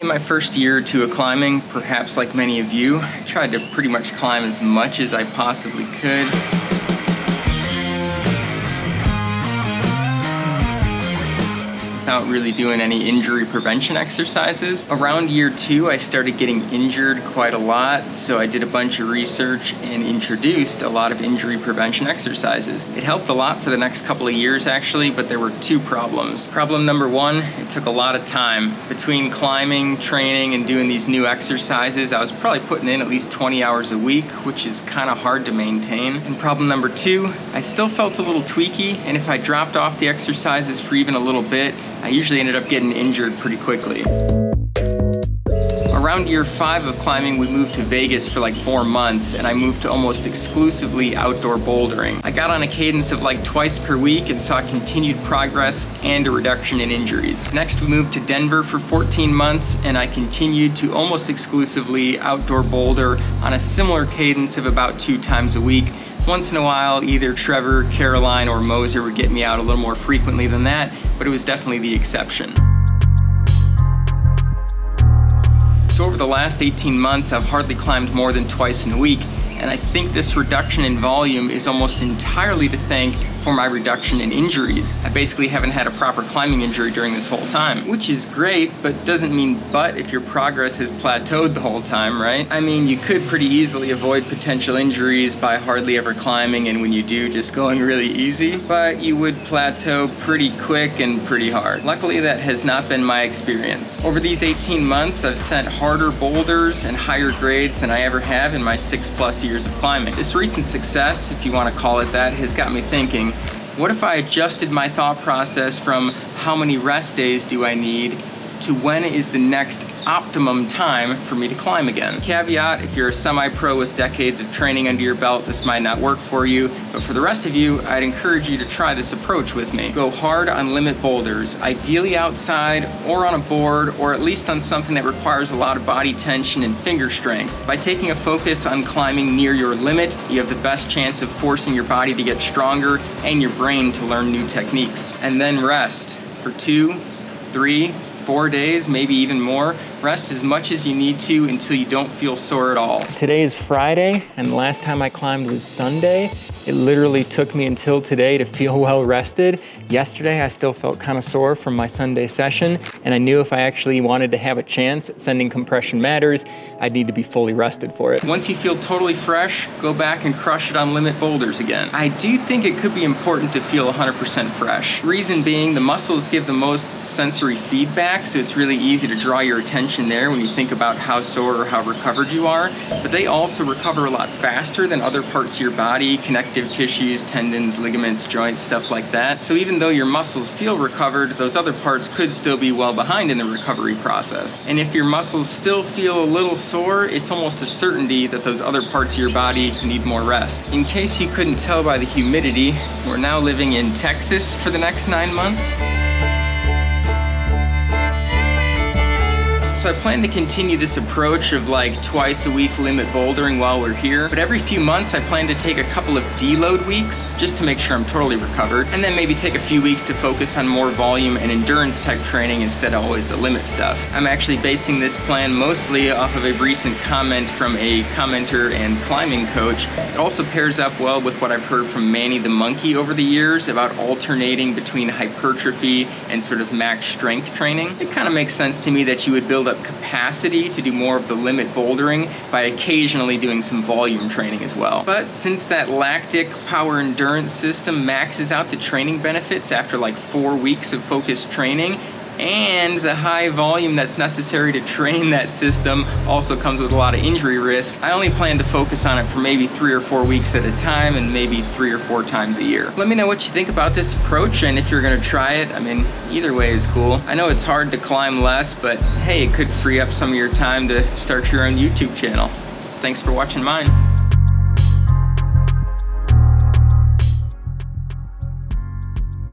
In my first year or two of climbing, perhaps like many of you, I tried to pretty much climb as much as I possibly could. Without really doing any injury prevention exercises. Around year 2, I started getting injured quite a lot, so I did a bunch of research and introduced a lot of injury prevention exercises. It helped a lot for the next couple of years actually, but there were 2 problems. Problem number 1, it took a lot of time. Between climbing, training, and doing these new exercises, I was probably putting in at least 20 hours a week, which is kind of hard to maintain. And problem number 2, I still felt a little tweaky, and if I dropped off the exercises for even a little bit, I usually ended up getting injured pretty quickly. Around year 5 of climbing, we moved to Vegas for like 4 months, and I moved to almost exclusively outdoor bouldering. I got on a cadence of like twice per week and saw continued progress and a reduction in injuries. Next, we moved to Denver for 14 months, and I continued to almost exclusively outdoor boulder on a similar cadence of about 2 times a week. Once in a while, either Trevor, Caroline, or Moser would get me out a little more frequently than that, but it was definitely the exception. So over the last 18 months, I've hardly climbed more than twice in a week, and I think this reduction in volume is almost entirely to thank for my reduction in injuries. I basically haven't had a proper climbing injury during this whole time, which is great, but doesn't mean if your progress has plateaued the whole time, right? I mean, you could pretty easily avoid potential injuries by hardly ever climbing, and when you do, just going really easy, but you would plateau pretty quick and pretty hard. Luckily, that has not been my experience. Over these 18 months, I've sent harder boulders and higher grades than I ever have in my 6+ years of climbing. This recent success, if you want to call it that, has got me thinking, what if I adjusted my thought process from how many rest days do I need to when is the next optimum time for me to climb again? Caveat, if you're a semi-pro with decades of training under your belt, this might not work for you, but for the rest of you, I'd encourage you to try this approach with me. Go hard on limit boulders, ideally outside or on a board, or at least on something that requires a lot of body tension and finger strength. By taking a focus on climbing near your limit, you have the best chance of forcing your body to get stronger and your brain to learn new techniques. And then rest for 2, 3, 4 days, maybe even more. Rest as much as you need to until you don't feel sore at all. Today is Friday, and the last time I climbed was Sunday. It literally took me until today to feel well rested. Yesterday, I still felt kind of sore from my Sunday session, and I knew if I actually wanted to have a chance at sending compression matters, I'd need to be fully rested for it. Once you feel totally fresh, go back and crush it on limit boulders again. I do think it could be important to feel 100% fresh. Reason being, the muscles give the most sensory feedback, so it's really easy to draw your attention there when you think about how sore or how recovered you are, but they also recover a lot faster than other parts of your body, connective tissues, tendons, ligaments, joints, stuff like that. So even though your muscles feel recovered, those other parts could still be well behind in the recovery process. And if your muscles still feel a little sore, it's almost a certainty that those other parts of your body need more rest. In case you couldn't tell by the humidity, we're now living in Texas for the next 9 months. So I plan to continue this approach of like twice a week limit bouldering while we're here, but every few months I plan to take a couple of deload weeks just to make sure I'm totally recovered, and then maybe take a few weeks to focus on more volume and endurance type training instead of always the limit stuff. I'm actually basing this plan mostly off of a recent comment from a commenter and climbing coach. It also pairs up well with what I've heard from Manny the Monkey over the years about alternating between hypertrophy and sort of max strength training. It kind of makes sense to me that you would build up capacity to do more of the limit bouldering by occasionally doing some volume training as well. But since that lactic power endurance system maxes out the training benefits after like 4 weeks of focused training, and the high volume that's necessary to train that system also comes with a lot of injury risk, I only plan to focus on it for maybe 3 or 4 weeks at a time and maybe 3 or 4 times a year. Let me know what you think about this approach, and if you're gonna try it. I mean, either way is cool. I know it's hard to climb less, but hey, it could free up some of your time to start your own YouTube channel. Thanks for watching mine.